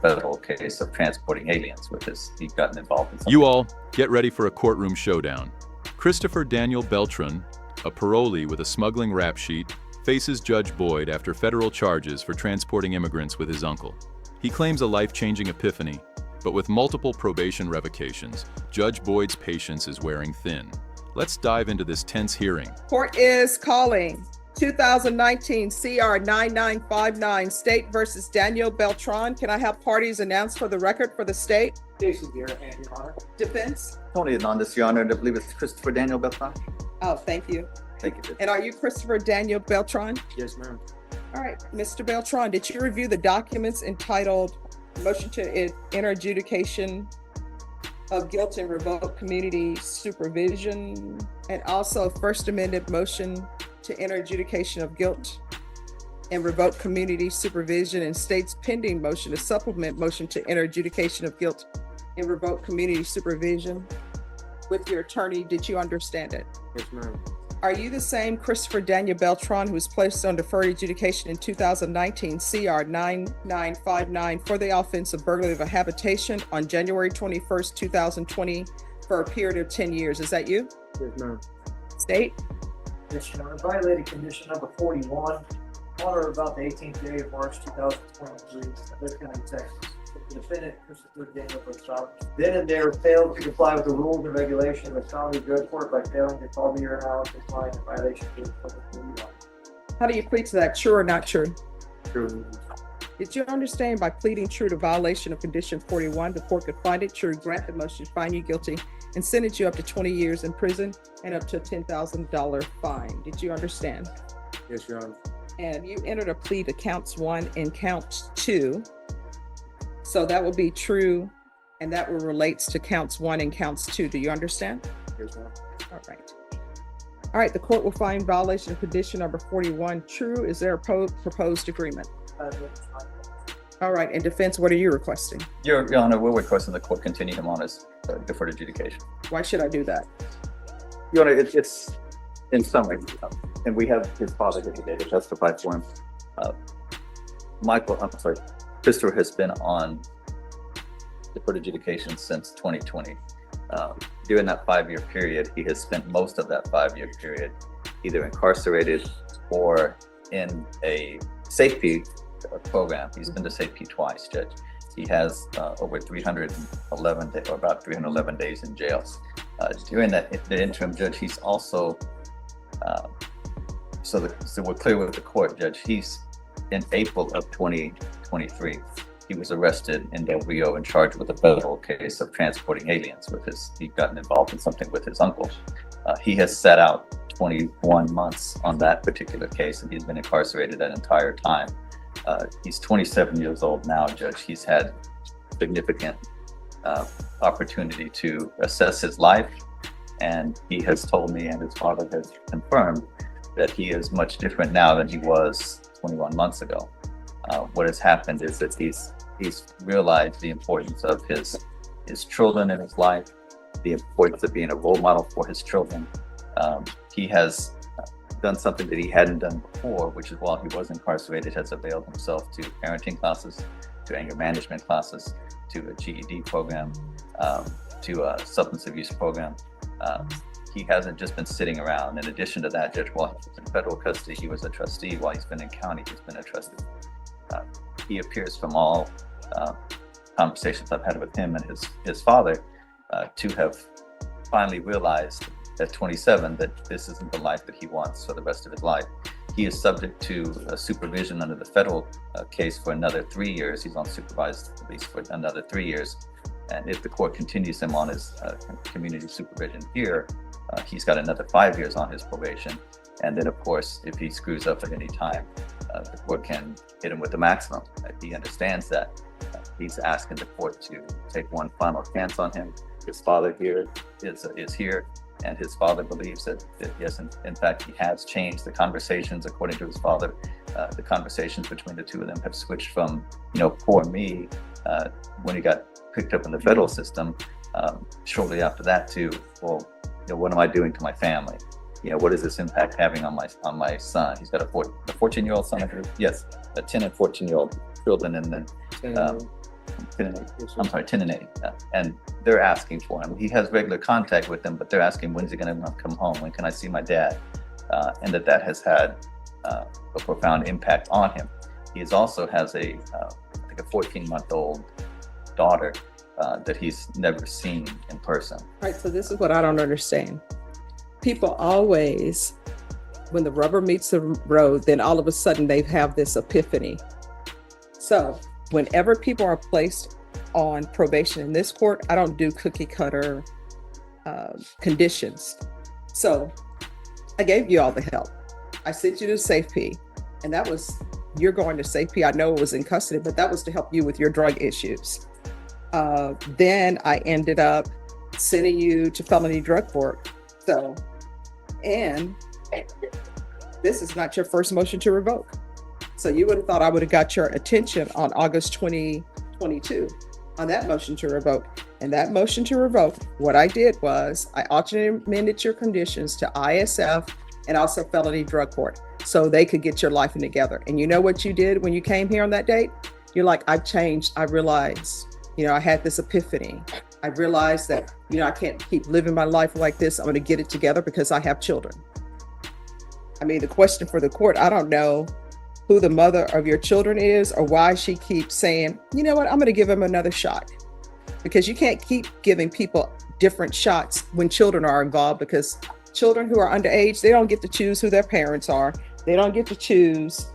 federal case of transporting aliens, which is he's gotten involved in something. You all, get ready for a courtroom showdown. Christopher Daniel Beltran, a parolee with a smuggling rap sheet, faces Judge Boyd after federal charges for transporting immigrants with his uncle. He claims a life-changing epiphany, but with multiple probation revocations, Judge Boyd's patience is wearing thin. Let's dive into this tense hearing. Court is calling 2019 CR 9959 State versus Daniel Beltran. Can I have parties announced for the record for the state? Jason Garrett, Your Honor. Defense? Tony Hernandez, Your Honor, and I believe it's Christopher Daniel Beltran. Oh, thank you. Thank you, Judge. And are you Christopher Daniel Beltran? Yes, ma'am. All right, Mr. Beltran, did you review the documents entitled Motion to Enter Adjudication of Guilt and Revoke Community Supervision, and also First Amendment Motion to Enter Adjudication of Guilt and Revoke Community Supervision, and state's pending motion to supplement Motion to Enter Adjudication of Guilt and Revoke Community Supervision? With your attorney, did you understand it? Yes, ma'am. Are you the same Christopher Daniel Beltran who was placed on deferred adjudication in 2019 CR 9959 for the offense of burglary of a habitation on January 21st, 2020 for a period of 10 years? Is that you? Yes, ma'am. State? Yes, Your Honor. Violated condition number 41 on or about the 18th day of March 2023, Lake County, Texas. The defendant, Christopher Daniel Beltran, then and there failed to comply with the rules and regulations of the county drug court by failing to call the urine out and complying in violation of the public duty law. How do you plead to that? True or not true? True. Did you understand by pleading true to violation of condition 41, the court could find it true, grant the motion, find you guilty, and sentence you up to 20 years in prison and up to a $10,000 fine? Did you understand? Yes, Your Honor. And you entered a plea to counts 1 and count 2. So that will be true, and that will relates to counts 1 and counts 2. Do you understand? Yes, ma'am. All right. All right, the court will find violation of condition number 41 true. Is there a proposed agreement? All right, and defense, what are you requesting? Your Honor, we're requesting the court continue him on his deferred adjudication. Why should I do that? Your Honor, it's in summary, and we have his father here today to testify for him. Christopher has been on deferred adjudication since 2020. During that 5-year period, he has spent most of that 5-year period either incarcerated or in a safety program. He's been to safety twice, Judge. He has over 311 days, or about 311 days in jail. During the interim, Judge, he's also, so we're clear with the court, Judge, he's in April of 2023, he was arrested in Del Rio and charged with a federal case of transporting aliens. He'd gotten involved in something with his uncle. He has sat out 21 months on that particular case, and he's been incarcerated that entire time. He's 27 years old now, Judge. He's had significant opportunity to assess his life, and he has told me, and his father has confirmed, that he is much different now than he was 21 months ago. What has happened is that he's realized the importance of his children in his life, the importance of being a role model for his children. He has done something that he hadn't done before, which is while he was incarcerated, has availed himself to parenting classes, to anger management classes, to a GED program, to a substance abuse program. He hasn't just been sitting around. In addition to that, Judge, while he was in federal custody, he was a trustee. While he's been in county, he's been a trustee. He appears from all conversations I've had with him and his father to have finally realized at 27 that this isn't the life that he wants for the rest of his life. He is subject to supervision under the federal case for another 3 years. He's on supervised release for another 3 years. And if the court continues him on his community supervision here, he's got another 5 years on his probation. And then, of course, if he screws up at any time, the court can hit him with the maximum. He understands that. He's asking the court to take one final chance on him. His father here is here, and his father believes that yes, in fact, he has changed the conversations. According to his father, the conversations between the two of them have switched from, poor me, when he got picked up in the federal system, shortly after that to, well, what am I doing to my family? What is this impact having on my son? He's got a 14-year-old son. Yes, a 10 and 14-year-old children, and then 10 and 8. Yes, I'm sir. sorry, 10 and 8. And they're asking for him. He has regular contact with them, but they're asking, when's he going to come home? When can I see my dad? And that has had a profound impact on him. He also has I think a 14-month-old daughter that he's never seen in person. Right, so this is what I don't understand. People always, when the rubber meets the road, then all of a sudden they have this epiphany. So whenever people are placed on probation in this court, I don't do cookie cutter conditions. So I gave you all the help. I sent you to SafeP, and that was, you're going to SafeP. I know it was in custody, but that was to help you with your drug issues. Then I ended up sending you to felony drug court. So, and this is not your first motion to revoke. So you would have thought I would have got your attention on August 2022 on that motion to revoke. And that motion to revoke, what I did was I alternated amended your conditions to ISF and also felony drug court so they could get your life in together. And you know what you did when you came here on that date? You're like, I've changed. I realized, I had this epiphany. I realized that, I can't keep living my life like this. I'm going to get it together because I have children. I mean, the question for the court, I don't know who the mother of your children is or why she keeps saying, you know what, I'm going to give him another shot. Because you can't keep giving people different shots when children are involved, because children who are underage, they don't get to choose who their parents are. They don't get to choose,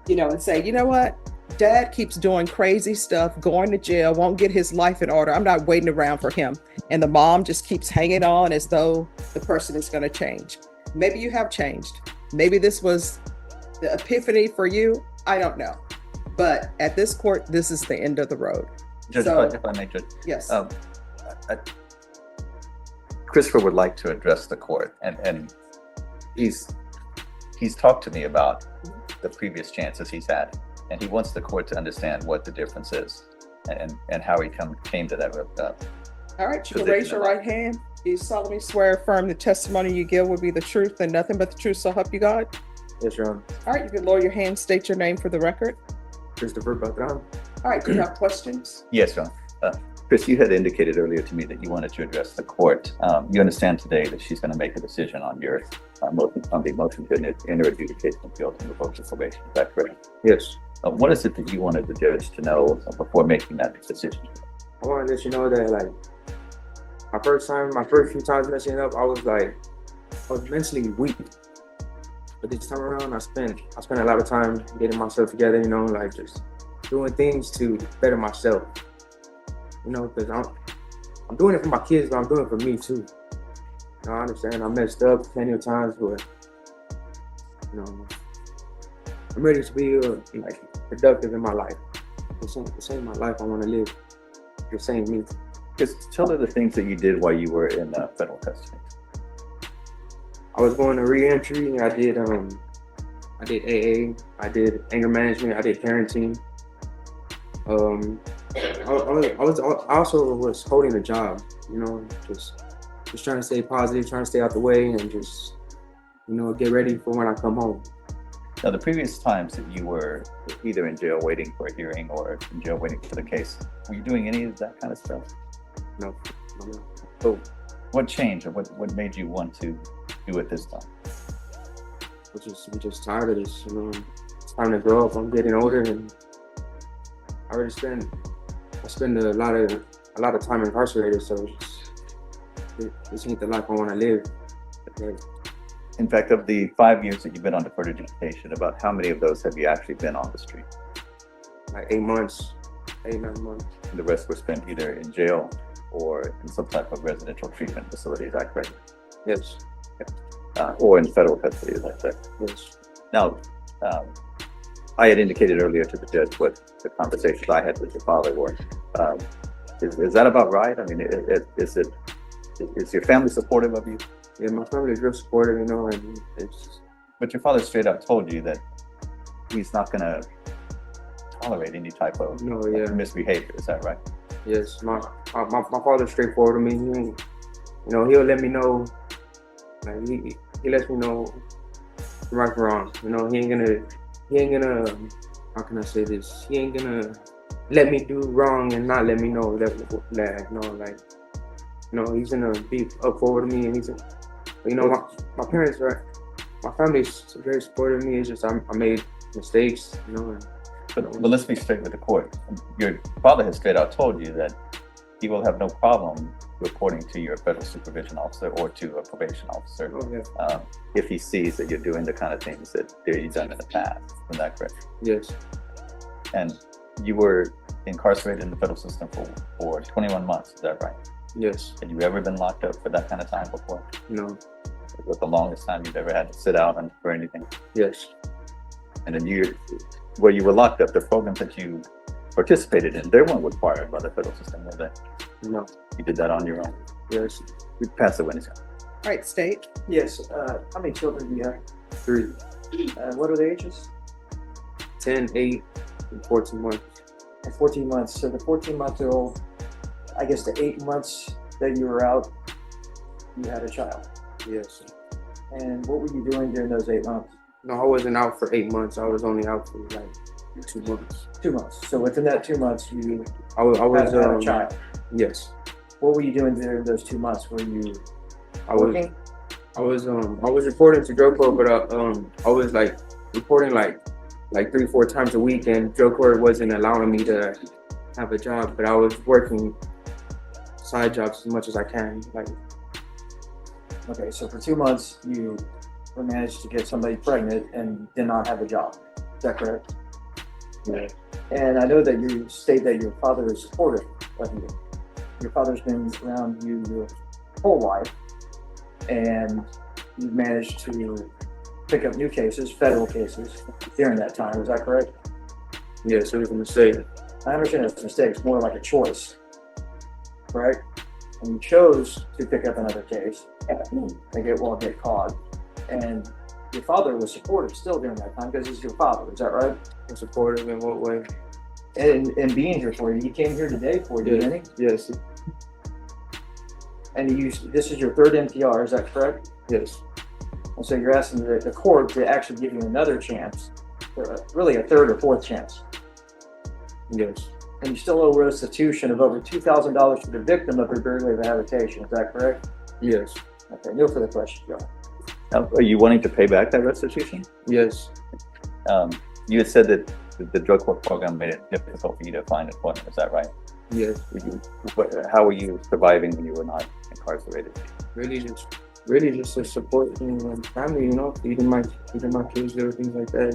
and say, you know what, dad keeps doing crazy stuff, going to jail, won't get his life in order. I'm not waiting around for him. And the mom just keeps hanging on as though the person is going to change. Maybe you have changed. Maybe this was the epiphany for you. I don't know. But at this court, this is the end of the road. Judge, So- if I may, Judge. Yes. Christopher would like to address the court, and he's talked to me about the previous chances he's had, and he wants the court to understand what the difference is and how he came to that. All right, you can raise your right hand. Do you solemnly swear affirm the testimony you give will be the truth and nothing but the truth, so help you God? Yes, Your Honor. All right, you can lower your hand, state your name for the record. Christopher Beltran. All right, do you have questions? Yes, John. Chris, you had indicated earlier to me that you wanted to address the court. You understand today that she's going to make a decision on your motion, on the motion to enter adjudication of guilt and revoke of probation. Is that correct? Yes. What is it that you wanted the judge to know before making that decision? I want to let you know that, like, my first few times messing up, I was mentally weak. But this time around, I spent a lot of time getting myself together, just doing things to better myself. Because I'm doing it for my kids, but I'm doing it for me too. I understand I messed up plenty of times, but I'm ready to be productive in my life. This ain't my life I want to live. This ain't me. Just tell her the things that you did while you were in federal custody. I was going to re-entry. I did AA. I did anger management. I did parenting. I also was holding a job. Just trying to stay positive, trying to stay out the way, and just get ready for when I come home. Now, the previous times that you were either in jail waiting for a hearing or in jail waiting for the case, were you doing any of that kind of stuff? No. So, what changed, or what made you want to do it this time? I'm just tired of this. It's time to grow up. I'm getting older, and I spend a lot of time incarcerated. So this ain't the life I want to live. Okay. In fact, of the 5 years that you've been on deferred education, about how many of those have you actually been on the street? Like 8 months, 9 months. And the rest were spent either in jail or in some type of residential treatment facility, is that correct? Yes. Or in federal custody, is that correct? Yes. Now, I had indicated earlier to the judge what the conversations I had with your father were. Is that about right? I mean, is your family supportive of you? Yeah, my family is real supportive, and it's. But your father straight up told you that he's not going to tolerate any type of misbehavior. Is that right? Yes, my father's straightforward to me. He ain't, he'll let me know. Like he lets me know right from wrong. He ain't gonna. How can I say this? He ain't gonna let me do wrong and not let me know he's gonna be up forward to me, and my parents are, my family's very supportive of me. It's just I made mistakes, But let's be straight with the court. Your father has straight out told you that he will have no problem reporting to your federal supervision officer or to a probation officer if he sees that you're doing the kind of things that you've done in the past. Isn't that correct? Yes. And you were incarcerated in the federal system for 21 months. Is that right? Yes. Had you ever been locked up for that kind of time before? No. It was the longest time you've ever had to sit out for anything? Yes. And then where you were locked up, the programs that you participated in, they weren't required by the federal system, were they? No. You did that on your own? Yes. We passed the witness. All right, State. Yes, how many children do you have? 3, What are the ages? 10, 8, and 14 months. And 14 months. So the 14-month-old, I guess the 8 months that you were out, you had a child. Yes. And what were you doing during those 8 months? No, I wasn't out for 8 months. I was only out for like 2 months. 2 months. So within that 2 months, you I was had a child. Yes. What were you doing during those 2 months? Were you working? I was reporting to drug court, but I was like reporting like 3-4 times a week, and drug court wasn't allowing me to have a job, but I was working side jobs as much as I can. Okay, so for 2 months, you managed to get somebody pregnant and did not have a job. Is that correct? Yeah. And I know that you state that your father is supportive of you. Your father's been around you your whole life, and you've managed to pick up new cases, federal cases, during that time. Is that correct? Yes, it was a mistake. I understand it's a mistake. It's more like a choice, correct? And you chose to pick up another case and get caught. And your father was supportive still during that time because he's your father. Is that right? Supportive in what way? And being here for you. He came here today for you, didn't he? Yes. And this is your 3rd NPR, is that correct? Yes. And so you're asking the court to actually give you another chance, really a 3rd or 4th chance. Yes. And you still owe restitution of over $2,000 to the victim of your burglary of habitation, is that correct? Yes. Okay, no further questions, John. Now, are you wanting to pay back that restitution? Yes. You had said that the drug court program made it difficult for you to find employment. Is that right? Yes. How were you surviving when you were not incarcerated? Really just to support my family, feeding my kids, little things like that,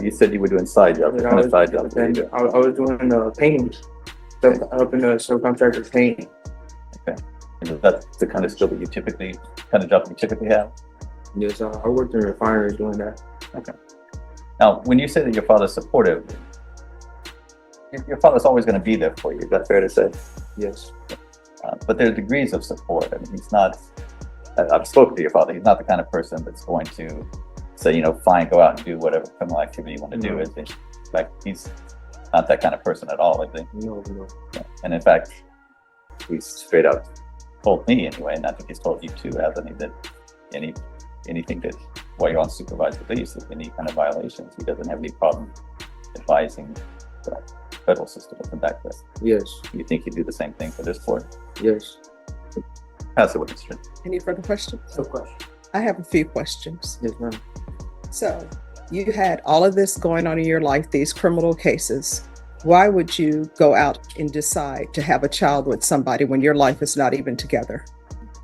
You said you were doing side jobs. What kind of side jobs were you doing? I was doing painting, helping the subcontractors paint. Okay. And that's the kind of skill that you typically have? Yes, I worked in a refinery doing that. Okay. Now, when you say that your father's supportive, your father's always going to be there for you. Is that fair to say? Yes. But there are degrees of support. I mean, he's not, I've spoken to your father. He's not the kind of person that's going to say, fine, go out and do whatever criminal activity you want to do. Mm-hmm. In fact, he's not that kind of person at all, I think. No. Yeah. And in fact, he's straight out told me anyway, and I think he's told you too, hasn't he, that anything that while you're on supervised release, if any kind of violations, he doesn't have any problem advising the federal system of that. Yes. You think he'd do the same thing for this court? Yes. Pass the witness. Any further questions? No question. I have a few questions. Yes, ma'am. So you had all of this going on in your life, these criminal cases. Why would you go out and decide to have a child with somebody when your life is not even together?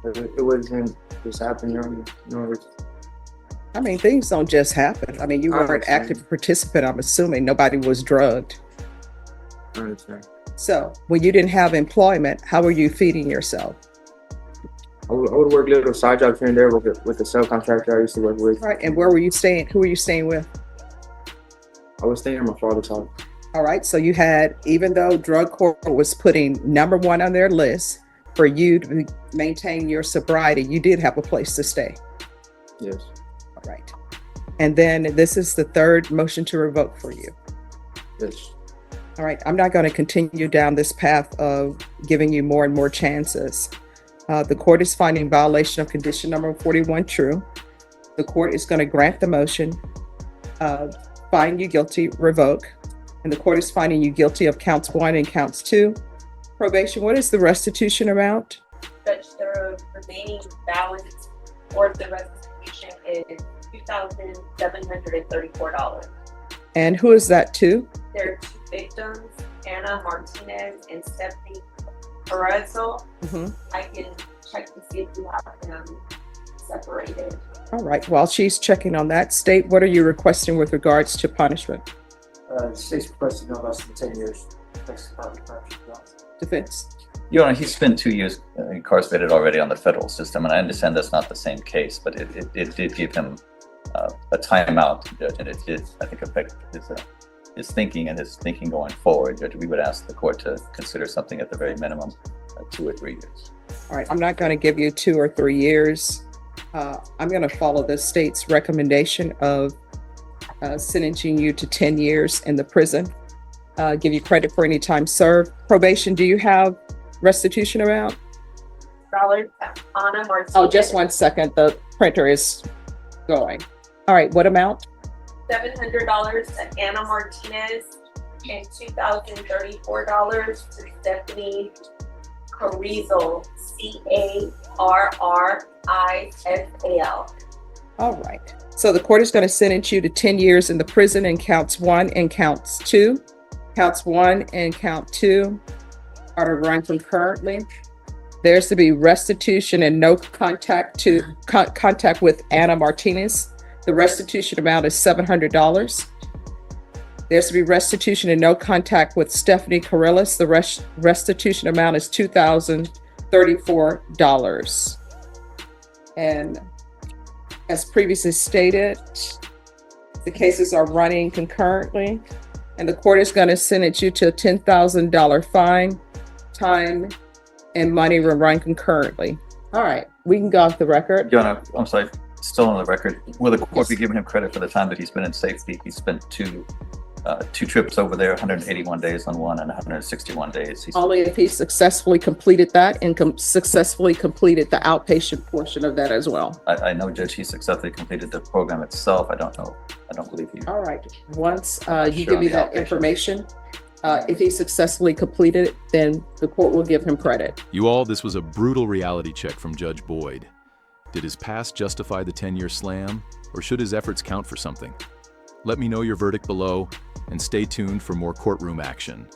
It wasn't just happening, I mean, things don't just happen. I mean, you I weren't an understand. active participant, I'm assuming. Nobody was drugged. I understand. So when you didn't have employment, how were you feeding yourself? I would work little side jobs here and there with the subcontractor I used to work with. Right. And where were you staying? Who were you staying with? I was staying at my father's house. All right. So you had, even though drug court was putting #1 on their list for you to maintain your sobriety, you did have a place to stay. Yes. All right. And then this is the 3rd motion to revoke for you. Yes. All right. I'm not going to continue down this path of giving you more and more chances. The court is finding violation of condition number 41 true. The court is going to grant the motion, find you guilty, revoke. and the court is finding you guilty of counts 1 and counts 2. Probation, what is the restitution amount? Judge, the remaining balance or the restitution is $2,734. And who is that to? There are 2 victims, Anna Martinez and Stephanie Parole. Mhm. I can check to see if you have them separated. All right, while she's checking on that, State, what are you requesting with regards to punishment? The state's requesting no less than 10 years. Next department correction. Defense? Your Honor, he's spent 2 years incarcerated already on the federal system, and I understand that's not the same case, but it did give him a timeout, Judge, and it did, I think, affect his thinking and his thinking going forward. Judge, we would ask the court to consider something at the very minimum, 2 or 3 years. All right, I'm not going to give you 2 or 3 years. I'm going to follow the state's recommendation of sentencing you to 10 years in the prison. Give you credit for any time served. Probation, do you have restitution amount? Anna Martinez. Oh, just 1 second. The printer is going. All right, what amount? $700 to Anna Martinez and $2,034 to Stephanie Carrizal, Carrisal. All right. So the court is going to sentence you to 10 years in the prison in counts 1 and counts 2. Counts 1 and count 2 are to run concurrently. There's to be restitution and no contact with Anna Martinez. The restitution amount is $700. There's to be restitution and no contact with Stephanie Carrillis. The restitution amount is $2,034. And as previously stated, the cases are running concurrently, and the court is going to sentence you to a $10,000 fine, time, and money will run concurrently. All right, we can go off the record. Your Honor, I'm sorry, still on the record. Will the court Yes. be giving him credit for the time that he's been in safety? He spent two trips over there, 181 days on one and 161 days. Only if he successfully completed that and successfully completed the outpatient portion of that as well. I know, Judge, he successfully completed the program itself. I don't know. I don't believe he. All right, once not you sure give me on the that outpatient. information, if he successfully completed it, then the court will give him credit. You all, this was a brutal reality check from Judge Boyd. Did his past justify the 10-year slam, or should his efforts count for something? Let me know your verdict below, and stay tuned for more courtroom action.